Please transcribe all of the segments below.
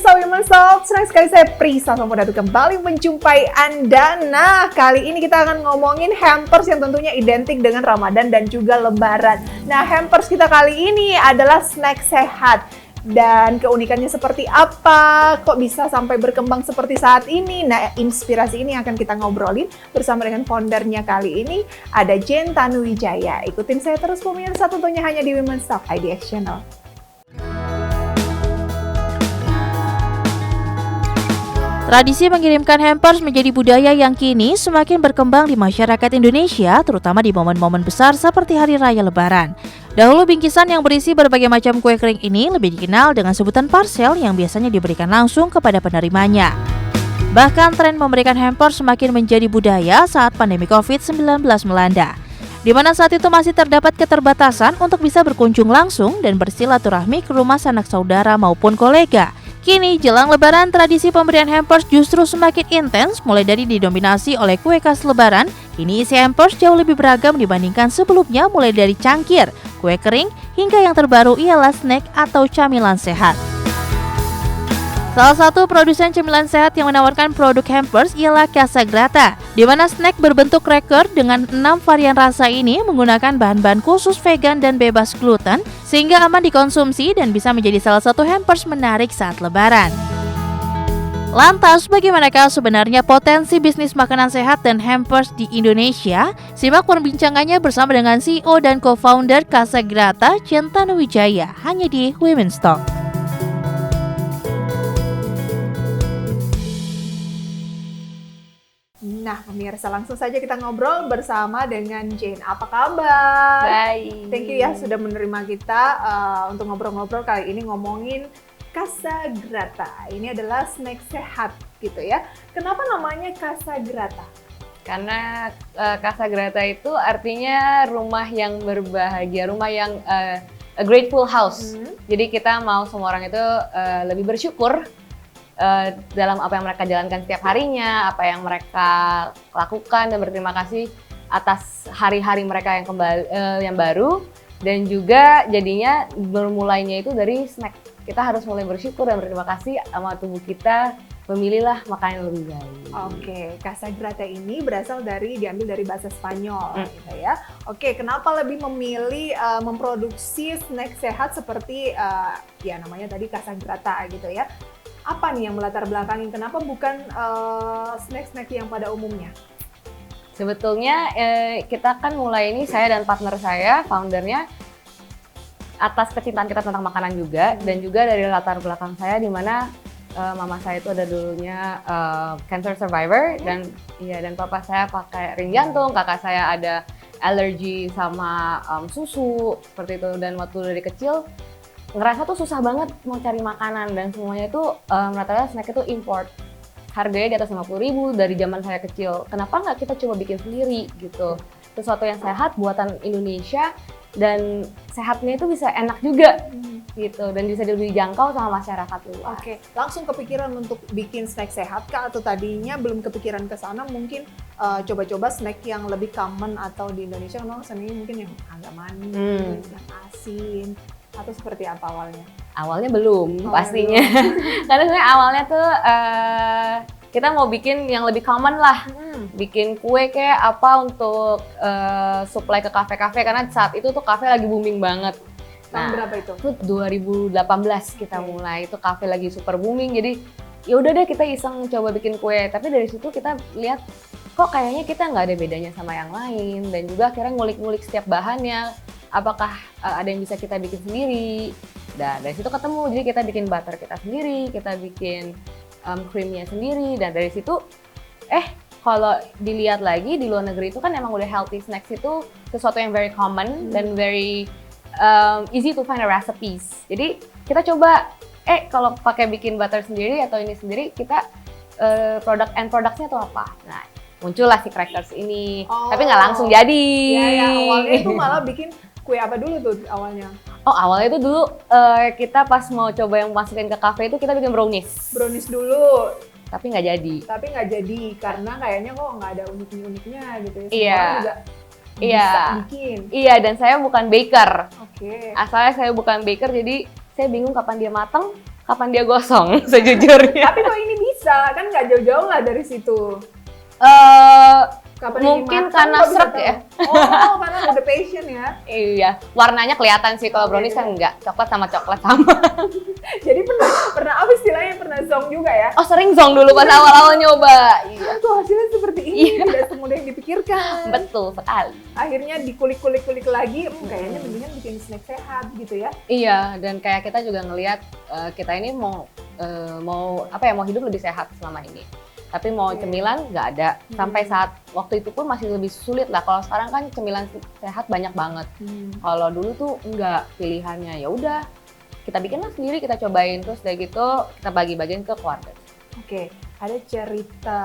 pemirsa Women's Talk, senang sekali saya Prisa Sampurna kembali menjumpai Anda. Nah, kali ini kita akan ngomongin hampers yang tentunya identik dengan Ramadan dan juga Lebaran. Nah, hampers kita kali ini adalah snack sehat. Dan keunikannya seperti apa? Kok bisa sampai berkembang seperti saat ini? Nah, inspirasi ini akan kita ngobrolin bersama dengan foundernya kali ini, ada Jane Tanuwijaya. Ikutin saya terus pemirsa, tentunya hanya di Women's Talk IDX Channel. Tradisi mengirimkan hampers menjadi budaya yang kini semakin berkembang di masyarakat Indonesia, terutama di momen-momen besar seperti Hari Raya Lebaran. Dahulu bingkisan yang berisi berbagai macam kue kering ini lebih dikenal dengan sebutan parcel yang biasanya diberikan langsung kepada penerimanya. Bahkan tren memberikan hampers semakin menjadi budaya saat pandemi COVID-19 melanda, di mana saat itu masih terdapat keterbatasan untuk bisa berkunjung langsung dan bersilaturahmi ke rumah sanak saudara maupun kolega. Kini, jelang Lebaran, tradisi pemberian hampers justru semakin intens, mulai dari didominasi oleh kue khas Lebaran. Kini isi hampers jauh lebih beragam dibandingkan sebelumnya, mulai dari cangkir, kue kering, hingga yang terbaru ialah snack atau camilan sehat. Salah satu produsen cemilan sehat yang menawarkan produk hampers ialah Casagrata, di mana snack berbentuk cracker dengan 6 varian rasa ini menggunakan bahan-bahan khusus vegan dan bebas gluten, sehingga aman dikonsumsi dan bisa menjadi salah satu hampers menarik saat Lebaran. Lantas, bagaimanakah sebenarnya potensi bisnis makanan sehat dan hampers di Indonesia? Simak perbincangannya bersama dengan CEO dan co-founder Casagrata, Jane Tanuwijaya, hanya di Women's Talk. Nah, pemirsa, langsung saja kita ngobrol bersama dengan Jane. Apa kabar? Baik. Thank you ya sudah menerima kita untuk ngobrol-ngobrol kali ini ngomongin Casagrata. Ini adalah snack sehat gitu ya. Kenapa namanya Casagrata? Karena Casagrata itu artinya rumah yang berbahagia, rumah yang a grateful house. Jadi kita mau semua orang itu lebih bersyukur dalam apa yang mereka jalankan setiap harinya, apa yang mereka lakukan, dan berterima kasih atas hari-hari mereka yang baru, dan juga jadinya bermulainya itu dari snack. Kita harus mulai bersyukur dan berterima kasih sama tubuh kita, memilihlah makanan yang lebih baik. Oke, Casagrata ini diambil dari bahasa Spanyol gitu ya. Oke, kenapa lebih memilih memproduksi snack sehat seperti ya namanya tadi Casagrata gitu ya? Apa nih yang melatar belakangin kenapa bukan snack-snack yang pada umumnya? Sebetulnya kita kan mulai ini, saya dan partner saya, foundernya, atas kecintaan kita tentang makanan juga, dan juga dari latar belakang saya di mana mama saya itu ada dulunya cancer survivor, dan papa saya pakai ring jantung, kakak saya ada alergi sama susu seperti itu, dan waktu dari kecil ngerasa tuh susah banget mau cari makanan, dan semuanya itu rata-rata snack itu import. Harganya di atas 50.000 dari zaman saya kecil. Kenapa nggak kita coba bikin sendiri gitu? Sesuatu yang sehat buatan Indonesia, dan sehatnya itu bisa enak juga gitu, dan bisa lebih dijangkau sama masyarakat luas. Oke, langsung kepikiran untuk bikin snack sehat kah, atau tadinya belum kepikiran ke sana, mungkin coba-coba snack yang lebih common, atau di Indonesia memang senangnya mungkin yang agak manis, yang asin, atau seperti apa awalnya? Awalnya belum, pastinya. Karena sebenarnya awalnya tuh kita mau bikin yang lebih common lah. Bikin kue kayak apa untuk supply ke kafe-kafe, karena saat itu tuh kafe lagi booming banget. Tahun berapa itu? Itu 2018 kita mulai, itu kafe lagi super booming. Jadi ya udah deh kita iseng coba bikin kue. Tapi dari situ kita lihat kok kayaknya kita nggak ada bedanya sama yang lain, dan juga akhirnya ngulik-ngulik setiap bahannya. Apakah ada yang bisa kita bikin sendiri? Dan dari situ ketemu, jadi kita bikin butter kita sendiri, kita bikin creamnya sendiri, dan dari situ kalau dilihat lagi di luar negeri itu kan emang udah healthy snacks itu sesuatu yang very common dan very easy to find a recipes. Jadi kita coba kalau pakai bikin butter sendiri atau ini sendiri, kita produknya tuh apa? Nah, muncullah si crackers ini, tapi nggak langsung jadi. Ya, awalnya itu malah bikin kue apa dulu tuh awalnya? Oh, awalnya itu dulu kita pas mau coba yang masukin ke kafe itu kita bikin brownies. Brownies dulu. Tapi nggak jadi. Karena kayaknya kok nggak ada unik-uniknya gitu ya. Iya. Semua juga bisa bikin. Iya, dan saya bukan baker. Oke. Asalnya saya bukan baker, jadi saya bingung kapan dia matang, kapan dia gosong sejujurnya. Tapi kok ini bisa, kan nggak jauh-jauh lah dari situ. Kapan Mungkin ini matang, karena kok bisa srek tahu? ya. Oh, karena udah passion ya. Iya, warnanya kelihatan sih, kalau brownies kan enggak, coklat sama. Jadi pernah apa istilahnya, pernah zong juga ya? Oh, sering zong dulu pas awal-awal nyoba. Iya, Kok hasilnya seperti ini, tidak semudah yang dipikirkan. betul sekali. Akhirnya dikulik-kulik lagi, kayaknya mendingan bikin snack sehat gitu ya. Iya, dan kayak kita juga ngelihat kita ini mau hidup lebih sehat selama ini. Tapi mau cemilan nggak ada. Sampai saat waktu itu pun masih lebih sulit lah. Kalau sekarang kan cemilan sehat banyak banget. Kalau dulu tuh enggak, pilihannya ya udah kita bikinlah sendiri, kita cobain, terus dari gitu kita bagi-bagiin ke keluarga. Oke, ada cerita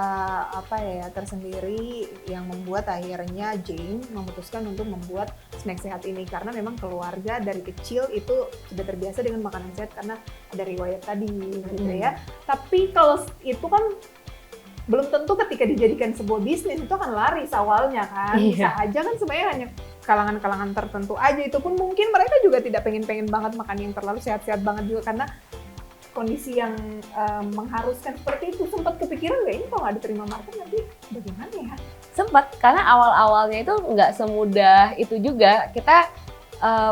apa ya tersendiri yang membuat akhirnya Jane memutuskan untuk membuat snack sehat ini, karena memang keluarga dari kecil itu sudah terbiasa dengan makanan sehat karena ada riwayat tadi gitu ya. Tapi kalau itu kan belum tentu ketika dijadikan sebuah bisnis itu akan laris awalnya kan. Bisa aja kan sebenarnya hanya kalangan-kalangan tertentu aja, itu pun mungkin mereka juga tidak pengen banget makan yang terlalu sehat-sehat banget juga karena kondisi yang mengharuskan seperti itu. Sempat kepikiran nggak ini kalau nggak diterima market nanti bagaimana ya? Sempat, karena awal-awalnya itu nggak semudah itu juga. Kita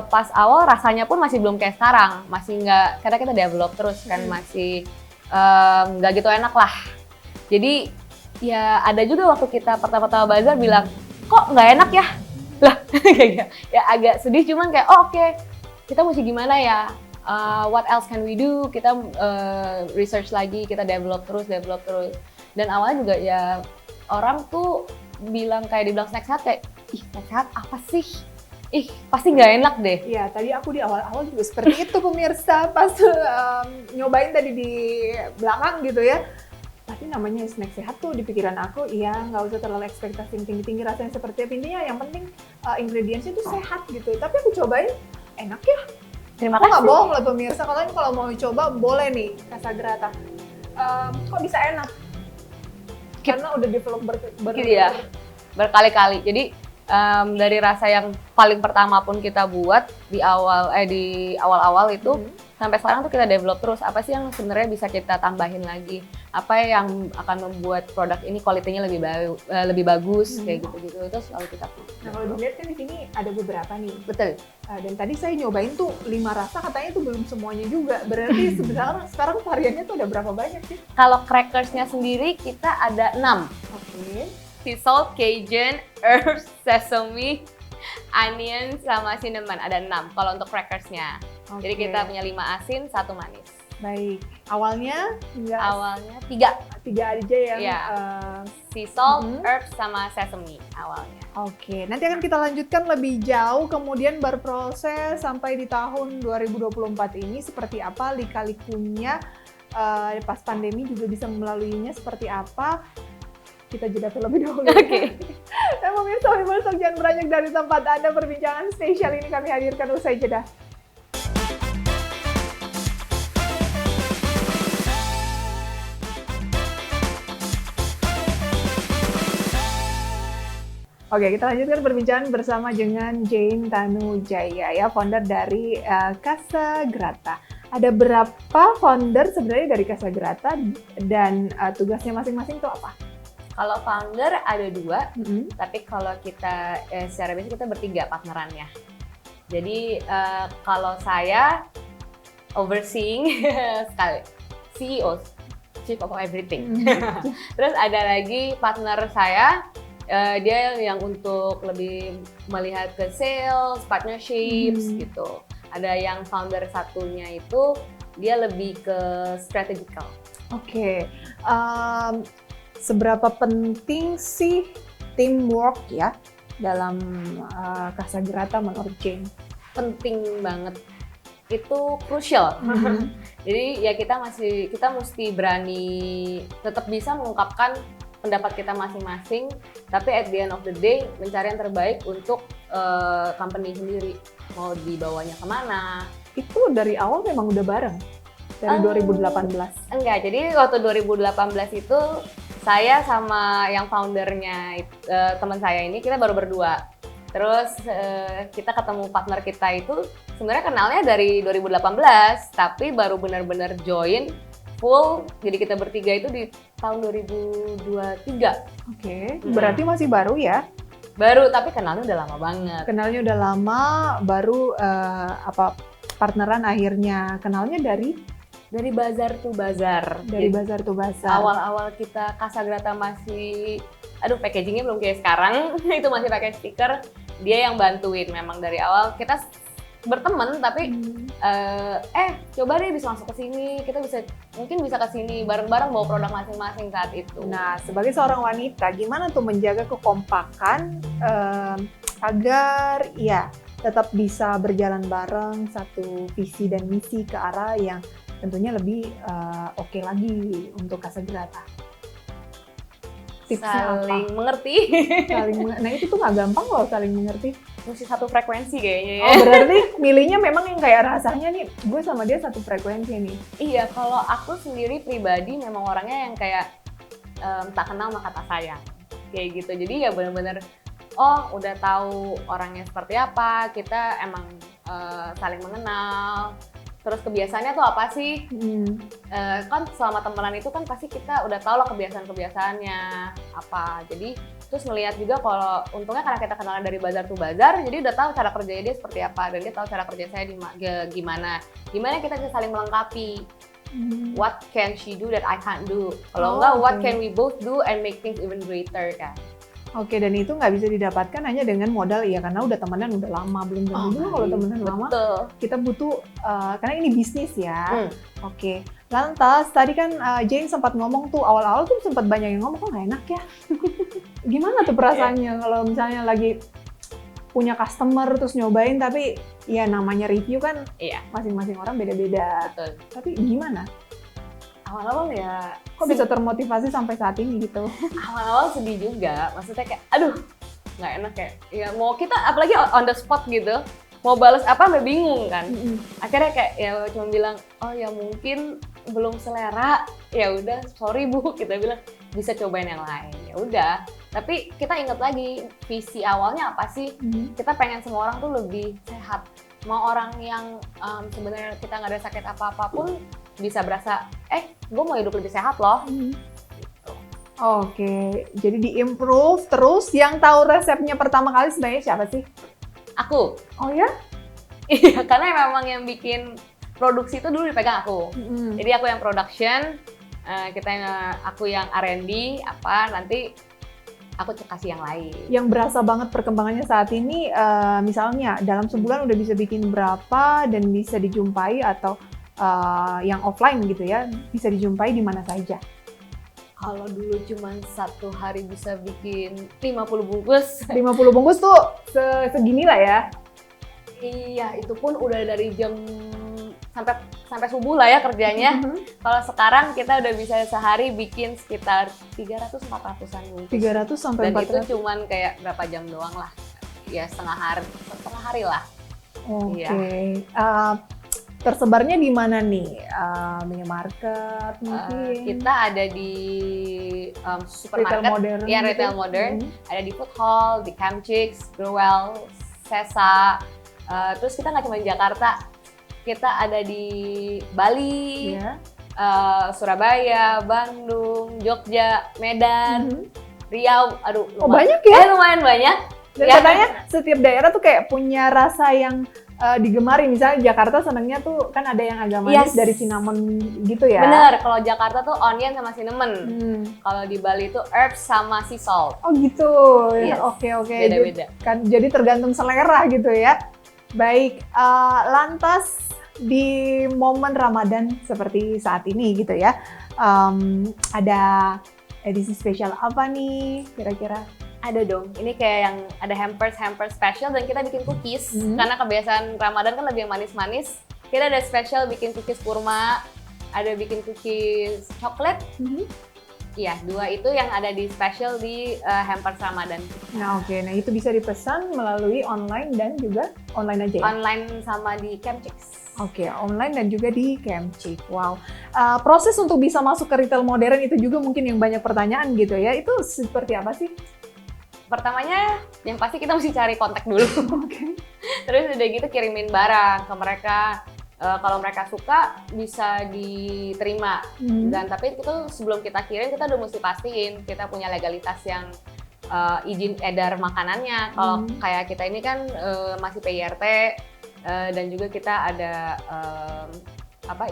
pas awal rasanya pun masih belum kayak sekarang, masih nggak, karena kita develop terus kan, masih nggak gitu enak lah. Jadi ya ada juga waktu kita pertama-tama bazar bilang, kok nggak enak ya? Lah, ya agak sedih, cuman kayak oke, kita mesti gimana ya? What else can we do? Kita research lagi, kita develop terus. Dan awalnya juga ya orang tuh dibilang snack sehat kayak, ih snack sehat apa sih? Ih pasti nggak enak deh. Iya, tadi aku di awal-awal juga seperti itu pemirsa, pas nyobain tadi di belakang gitu ya. Tapi namanya snack sehat tuh di pikiran aku, ya nggak usah terlalu ekspektasi yang tinggi-tinggi rasanya seperti apa, intinya yang penting ingredientsnya tuh sehat gitu. Tapi aku cobain, enak ya. Terima Aku kasih. nggak bohong lah pemirsa, kalian kalau mau coba boleh nih Casagrata. Kok bisa enak? Karena udah develop berkali-kali. Jadi dari rasa yang paling pertama pun kita buat di awal-awal itu sampai sekarang tuh kita develop terus. Apa sih yang sebenarnya bisa kita tambahin lagi? Apa yang akan membuat produk ini kualitinya lebih bagus kayak gitu-gitu. Terus lalu kita. Nah kalau dilihat kan di sini ada beberapa nih. Betul. Dan tadi saya nyobain tuh 5 rasa, katanya itu belum semuanya juga. Berarti sekarang variannya tuh ada berapa banyak sih? Kalau crackersnya sendiri kita ada 6. Oke. Sea salt, Cajun, herbs, sesame, onion, sama cinnamon. Ada 6 kalau untuk crackersnya. Jadi kita punya 5 asin, 1 manis. Baik. Awalnya? Awalnya 3 aja yang sea salt, herbs, sama sesame awalnya. Oke, nanti akan kita lanjutkan lebih jauh, kemudian berproses sampai di tahun 2024 ini seperti apa, lika-likunya pas pandemi juga bisa melaluinya seperti apa. Kita jeda terlebih dahulu. Oke. Dan pemirsa Universal, jangan beranjak dari tempat Anda, perbincangan spesial ini kami hadirkan usai jeda. Oke, kita lanjutkan perbincangan bersama dengan Jane Tanujaya, ya, founder dari Casagrata. Ada berapa founder sebenarnya dari Casagrata dan tugasnya masing-masing itu apa? Kalau founder ada 2, tapi kalau kita secara biasa kita bertiga partnerannya. Jadi kalau saya overseeing sekali, CEO, Chief of Everything. Terus ada lagi partner saya, dia yang untuk lebih melihat ke sales, partnerships gitu. Ada yang founder satunya itu dia lebih ke strategical. Oke. Seberapa penting sih teamwork ya dalam Casagrata menurut Jane? Penting banget, itu crucial. Jadi ya kita mesti berani tetap bisa mengungkapkan pendapat kita masing-masing, tapi at the end of the day mencari yang terbaik untuk company sendiri, mau dibawanya kemana. Itu dari awal memang udah bareng dari 2018? Enggak, jadi waktu 2018 itu saya sama yang foundernya teman saya ini kita baru berdua. Terus kita ketemu partner kita itu sebenarnya kenalnya dari 2018, tapi baru benar-benar join full. Jadi kita bertiga itu di tahun 2023. Oke, berarti masih baru ya? Baru, tapi kenalnya udah lama banget. Kenalnya udah lama, baru partneran akhirnya. Kenalnya dari Bazar to Bazar. Dari Bazar to Bazar. Awal-awal kita Casagrata masih, packagingnya belum kayak sekarang. Itu masih pakai stiker. Dia yang bantuin memang dari awal. Kita berteman, tapi coba deh bisa masuk ke sini. Kita mungkin bisa ke sini bareng-bareng bawa produk masing-masing saat itu. Nah, sebagai seorang wanita, gimana tuh menjaga kekompakan agar ya tetap bisa berjalan bareng satu visi dan misi ke arah yang tentunya lebih oke lagi untuk Casagrata. Tipsnya Saling apa? mengerti. Nah itu tuh nggak gampang loh saling mengerti. Mesti satu frekuensi kayaknya ya. Oh berarti milihnya memang yang kayak rasanya nih gue sama dia satu frekuensi nih. Iya, kalau aku sendiri pribadi memang orangnya yang kayak tak kenal maka tak sayang. Kayak gitu. Jadi ya benar-benar udah tahu orangnya seperti apa, kita emang saling mengenal. Terus kebiasaannya tuh apa sih? Kan selama temenan itu kan pasti kita udah tahu lah kebiasaan-kebiasaannya apa. Jadi terus ngelihat juga kalau untungnya karena kita kenalan dari Bazar to Bazar, jadi udah tahu cara kerjanya dia seperti apa dan dia tahu cara kerja saya gimana. Gimana kita bisa saling melengkapi. What can she do that I can't do? Kalau enggak, what can we both do and make things even greater kan? Oke, dan itu nggak bisa didapatkan hanya dengan modal ya karena udah temenan udah lama, belum tentu juga kalau temenan lama kita butuh karena ini bisnis ya. Oke, lantas tadi kan Jane sempat ngomong tuh awal-awal tuh sempat banyak yang ngomong kok nggak enak ya. Gimana tuh perasaannya kalau misalnya lagi punya customer terus nyobain tapi ya namanya review kan masing-masing orang beda-beda. Betul. Tapi gimana? Awal-awal ya kok bisa termotivasi sampai saat ini gitu? Awal-awal sedih juga, maksudnya kayak aduh nggak enak kayak ya mau kita apalagi on the spot gitu mau balas apa sampai bingung kan. Akhirnya kayak ya cuma bilang ya mungkin belum selera, ya udah sorry Bu, kita bilang bisa cobain yang lain. Ya udah, tapi kita ingat lagi visi awalnya apa sih? Kita pengen semua orang tuh lebih sehat. Mau orang yang sebenarnya kita nggak ada sakit apa-apa pun bisa berasa, gue mau hidup lebih sehat loh. Gitu. Oke, jadi di-improve terus. Yang tahu resepnya pertama kali sebenarnya siapa sih? Aku. Oh ya? Iya, karena memang yang bikin produksi itu dulu dipegang aku. Jadi aku yang production, aku yang R&D, nanti aku kasih yang lain. Yang berasa banget perkembangannya saat ini, misalnya dalam sebulan udah bisa bikin berapa dan bisa dijumpai atau yang offline gitu ya, bisa dijumpai di mana saja? Kalau dulu cuma satu hari bisa bikin 50 bungkus. 50 bungkus tuh segini lah ya? Iya, itu pun udah dari jam sampai subuh lah ya kerjanya. Kalau sekarang kita udah bisa sehari bikin sekitar 300-400an bungkus. 300 sampai 400. Dan itu cuman kayak berapa jam doang lah. Ya setengah hari lah. Oke. Iya. Tersebarnya di mana nih? Minimarket mungkin? Kita ada di supermarket, retail modern. Ada di Food Hall, di Camp Chicks, Growell, Sesa. Terus kita nggak cuma di Jakarta, kita ada di Bali, Surabaya, Bandung, Jogja, Medan, Riau. Aduh, banyak ya? Lumayan banyak. Dan katanya setiap daerah tuh kayak punya rasa yang digemari. Misalnya Jakarta senangnya tuh kan ada yang agak manis dari cinnamon gitu ya. Bener, kalau Jakarta tuh onion sama cinnamon. Kalau di Bali tuh herbs sama sea salt. Oh gitu. Yes. Oke. Beda-beda. Jadi tergantung selera gitu ya. Baik, lantas di momen Ramadan seperti saat ini gitu ya, ada edisi spesial apa nih kira-kira? Ada dong, ini kayak yang ada hampers special dan kita bikin cookies. Karena kebiasaan Ramadan kan lebih yang manis-manis. Kita ada special bikin cookies kurma, ada bikin cookies coklat. Iya, 2 itu yang ada di special di hampers Ramadan. Nah nah itu bisa dipesan melalui online dan juga online aja ya? Online sama di Camp Chicks. Oke, online dan juga di Camp Chicks. Wow. Proses untuk bisa masuk ke retail modern itu juga mungkin yang banyak pertanyaan gitu ya. Itu seperti apa sih? pertamanya yang pasti kita mesti cari kontak dulu. Oke. Terus udah gitu kirimin barang ke mereka. Kalau mereka suka bisa diterima. Dan tapi itu sebelum kita kirim kita udah mesti pastiin kita punya legalitas yang izin edar makanannya. Kalau kayak kita ini kan masih PIRT dan juga kita ada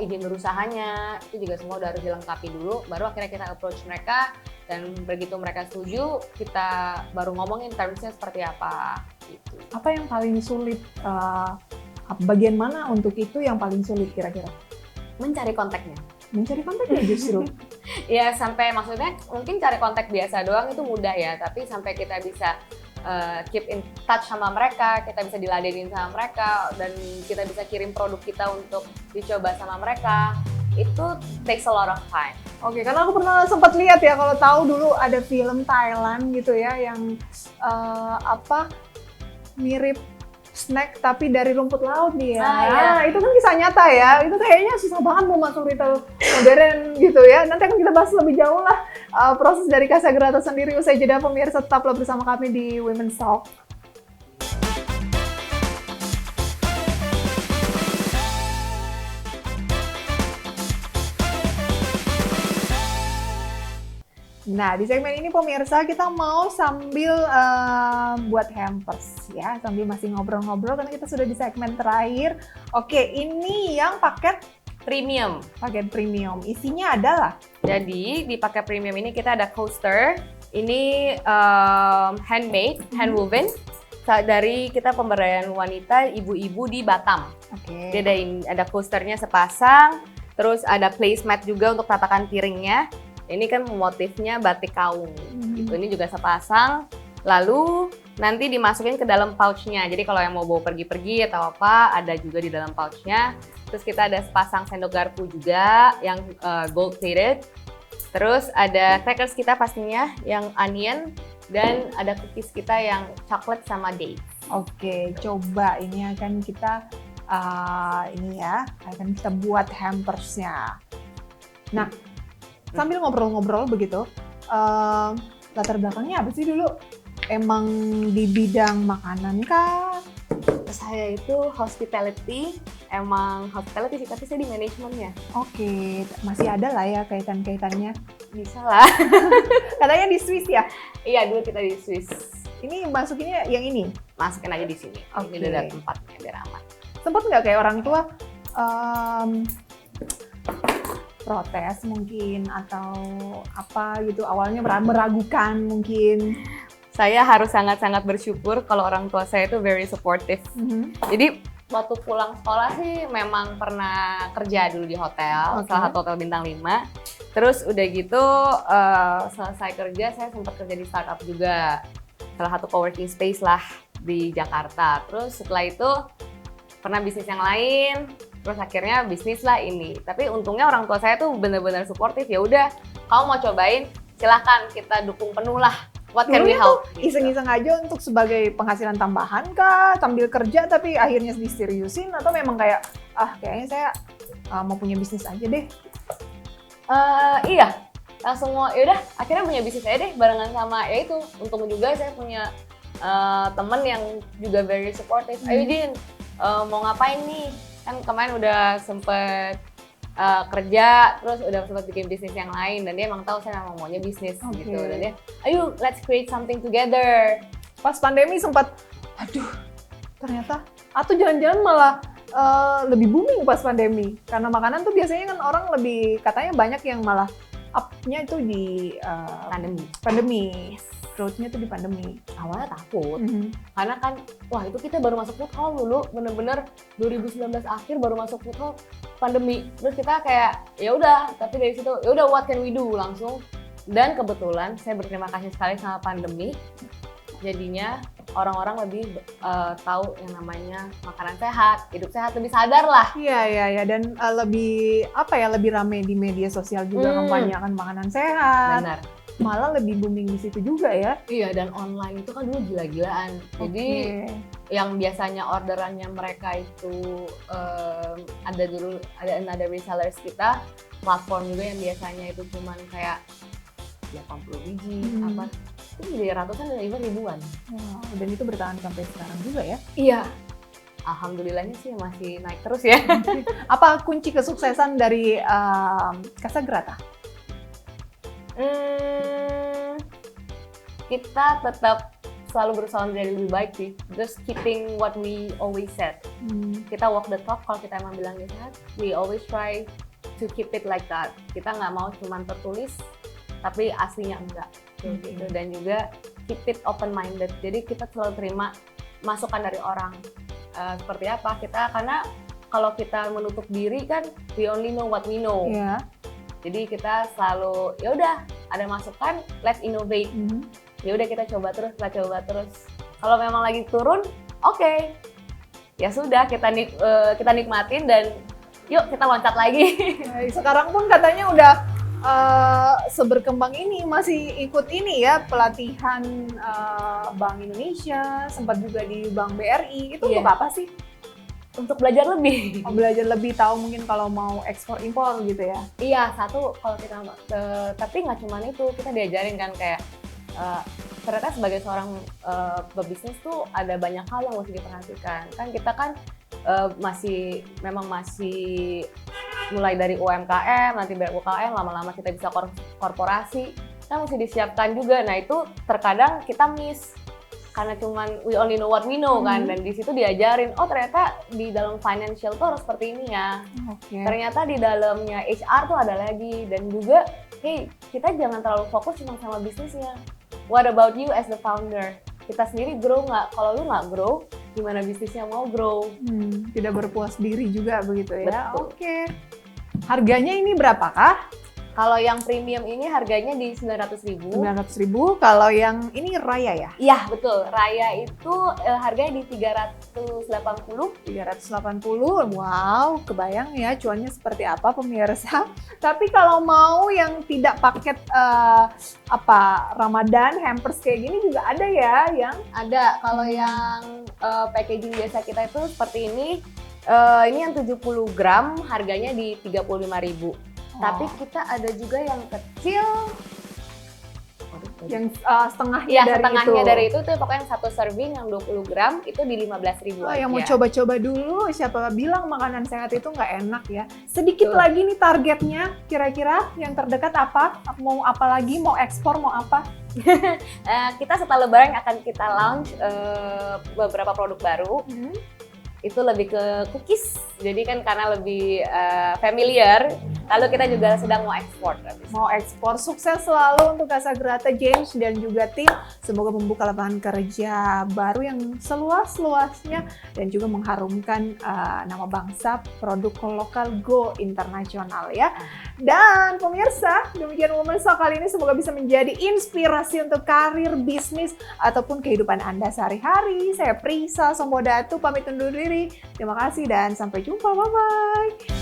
izin berusahanya, itu juga semua udah harus dilengkapi dulu, baru akhirnya kita approach mereka, dan begitu mereka setuju, kita baru ngomongin terms-nya seperti apa gitu. Apa yang paling sulit, bagian mana untuk itu yang paling sulit kira-kira? Mencari kontaknya. Mencari kontaknya justru? Ya sampai maksudnya mungkin cari kontak biasa doang itu mudah ya, tapi sampai kita bisa keep in touch sama mereka, kita bisa diladenin sama mereka, dan kita bisa kirim produk kita untuk dicoba sama mereka, itu takes a lot of time. Oke, karena aku pernah sempat lihat ya, kalau tahu dulu ada film Thailand gitu ya, yang mirip snack tapi dari rumput laut nih ya. Iya. Itu kan kisah nyata ya. Itu kayaknya susah banget mau masuk retail modern gitu ya. Nanti akan kita bahas lebih jauh lah proses dari Casagrata sendiri. Usai jeda, pemirsa tetaplah bersama kami di Women's Talk. Nah, di segmen ini pemirsa kita mau sambil buat hampers ya, sambil masih ngobrol-ngobrol karena kita sudah di segmen terakhir. Oke, ini yang paket Premium. Isinya adalah, Jadi di paket premium ini kita ada coaster. Ini handmade, handwoven dari kita pemberdayaan wanita ibu-ibu di Batam. oke. Dia ada coasternya sepasang, terus ada placemat juga untuk tatakan piringnya. Ini kan motifnya batik kaung. Gitu. Ini juga sepasang. Lalu nanti dimasukin ke dalam pouchnya. Jadi kalau yang mau bawa pergi-pergi atau apa, ada juga di dalam pouchnya. Terus kita ada sepasang sendok garpu juga yang gold plated. Terus ada crackers kita pastinya yang onion, dan ada cookies kita yang chocolate sama dates. Oke, coba ini akan kita akan kita buat hampersnya. Nah, sambil ngobrol-ngobrol begitu, latar belakangnya apa sih dulu? Emang di bidang makanan kah? Saya itu hospitality, emang hospitality sih, tapi saya di manajemennya. Oke, masih ada lah ya kaitan-kaitannya. Bisa lah. Katanya di Swiss ya? Iya, dulu kita di Swiss. Ini masukinnya yang ini? Masukin aja di sini. Oke. Ini udah ada tempatnya biar aman. Sempet nggak kayak orang tua protes mungkin atau apa gitu, awalnya meragukan mungkin? Saya harus sangat-sangat bersyukur kalau orang tua saya itu very supportive. Jadi waktu pulang sekolah sih memang pernah kerja dulu di hotel, salah satu hotel bintang 5. Terus udah gitu selesai kerja saya sempat kerja di startup juga, salah satu coworking space lah di Jakarta. Terus setelah itu pernah bisnis yang lain, terus akhirnya bisnis lah ini. Tapi untungnya orang tua saya tuh benar-benar supportive. Ya udah, kamu mau cobain, silahkan, kita dukung penuh lah. What can we help? Iseng-iseng aja untuk sebagai penghasilan tambahan kah, sambil kerja tapi akhirnya diseriusin, atau memang kayak kayaknya saya mau punya bisnis aja deh? Iya, langsung mau, yaudah akhirnya punya bisnis aja deh barengan sama, ya itu untung juga saya punya temen yang juga very supportive. Ayo Din, mau ngapain nih? Kan kemarin udah sempet kerja, terus udah sempat bikin bisnis yang lain, dan dia emang tahu saya memang maunya bisnis gitu, dan dia, ayo let's create something together. Pas pandemi sempat, aduh ternyata, atau jangan-jangan malah lebih booming pas pandemi, karena makanan tuh biasanya kan orang lebih, katanya banyak yang malah up-nya itu di pandemi. Growth-nya tuh di pandemi. Awalnya takut, karena kan, wah itu kita baru masuk food hall dulu, bener-bener 2019 akhir baru masuk food hall, pandemi. Terus kita kayak, ya udah, tapi dari situ, ya udah what can we do langsung. Dan kebetulan saya berterima kasih sekali sama pandemi, jadinya orang-orang lebih tahu yang namanya makanan sehat, hidup sehat, lebih sadar lah. Iya, dan lebih lebih rame di media sosial juga, kampanye akan makanan sehat. Benar. Malah lebih booming di situ juga ya. Iya, dan online itu kan dulu gila-gilaan. Jadi yang biasanya orderannya mereka itu ada resellers kita, platform juga yang biasanya itu cuman kayak 80 biji itu jadi ratusan dan even ribuan. Wow, dan itu bertahan sampai sekarang juga ya. Iya. Alhamdulillahnya sih masih naik terus ya. Apa kunci kesuksesan dari Casagrata? Kita tetap selalu berusaha menjadi lebih baik sih. Just keeping what we always said. Kita walk the talk kalau kita emang bilang sehat. We always try to keep it like that. Kita nggak mau cuma tertulis, tapi aslinya enggak. Gitu. Dan juga keep it open-minded. Jadi kita selalu terima masukan dari orang. Seperti apa kita, karena kalau kita menutup diri kan, we only know what we know. Yeah. Jadi kita selalu, ya udah ada masukan, let's innovate. Ya udah kita coba terus. Kalau memang lagi turun, oke. Ya sudah kita nikmatin dan yuk kita loncat lagi. Sekarang pun katanya udah seberkembang ini, masih ikut ini ya pelatihan Bank Indonesia, sempat juga di Bank BRI. Itu untuk apa sih? Untuk belajar lebih. Belajar lebih, tahu mungkin kalau mau ekspor impor gitu ya. Iya, satu kalau kita tapi nggak cuma itu, kita diajarin kan kayak ternyata sebagai seorang pebisnis tuh ada banyak hal yang mesti diperhatikan. Kan kita kan masih mulai dari UMKM, nanti dari UKM, lama-lama kita bisa korporasi, kita mesti disiapkan juga. Nah itu terkadang kita miss karena cuman we only know what we know kan, dan di situ diajarin, oh ternyata di dalam financial tuh harus seperti ini ya. Ternyata di dalamnya HR tuh ada lagi, dan juga hey, kita jangan terlalu fokus cuma sama bisnisnya. What about you as the founder? Kita sendiri grow nggak? Kalau lu nggak grow, gimana bisnisnya mau grow? Tidak berpuas diri juga begitu ya. Betul. Oke. Harganya ini berapakah? Kalau yang premium ini harganya di 900.000. 900.000. Kalau yang ini Raya ya? Iya betul. Raya itu harganya di 380. 380. Wow, kebayang ya cuannya seperti apa pemirsa. Tapi kalau mau yang tidak paket Ramadan hampers kayak gini juga ada ya yang ada. Kalau yang packaging biasa kita itu seperti ini. Ini yang 70 gram harganya di 35.000. Tapi kita ada juga yang kecil, yang setengahnya ya, dari setengahnya itu. dari itu tuh pokoknya satu serving yang 20 gram itu di 15.000 aja. Yang mau coba-coba dulu, siapa bilang makanan sehat itu nggak enak ya. Sedikit lagi nih targetnya, kira-kira yang terdekat apa? Mau apa lagi? Mau ekspor? Mau apa? Kita setelah Lebaran akan kita launch beberapa produk baru. Itu lebih ke cookies, jadi kan karena lebih familiar. Lalu kita juga sedang mau ekspor. Mau ekspor, sukses selalu untuk Casagrata, James dan juga tim. Semoga membuka lapangan kerja baru yang seluas-luasnya dan juga mengharumkan nama bangsa, produk lokal go internasional ya. Dan pemirsa, demikian Women's Talk kali ini, semoga bisa menjadi inspirasi untuk karir, bisnis, ataupun kehidupan Anda sehari-hari. Saya Prisa Sombodatu, pamit undur diri. Terima kasih dan sampai jumpa, bye-bye.